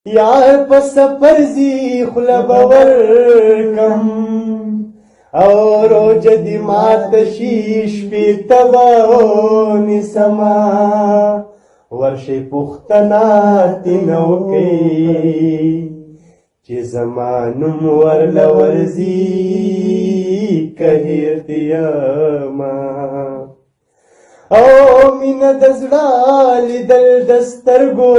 یار په سفر زی خوله به ورکم او روج دې ماته شي شپې ته به ونیسمه ورشئ پوښتنه ترېنه وکئ چې زما نوم ورله ورځي که هېر دې یمه او مینه د زړه لیدل د سترګو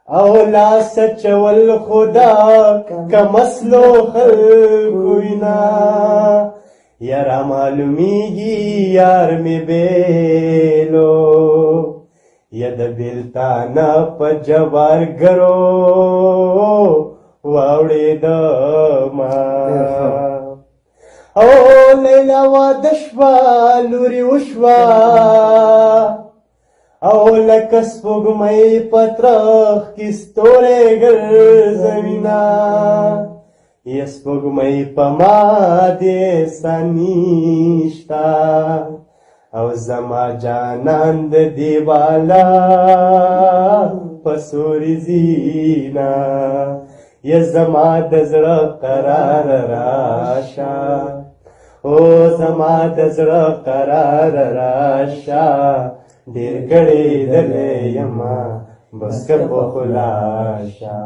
او لاس اچول خدا کم اصلو خلقو وینا یاره معلومیږي یار مې بیلو یا د بیلتانه په جوارګرو واوړېدمه او لیلا واده شوه لورې وشوه او لکه سپوږمۍ په ترخ کې ستوری ګرځوینه یا سپوږمۍ په ما دې احسان نشته او زما جانان د دې والا په سوري زینه یا زما د زړه قرار راشه او زما د زړه قرار راشه ډېر ګړېدلی یمه بس که په خلاصه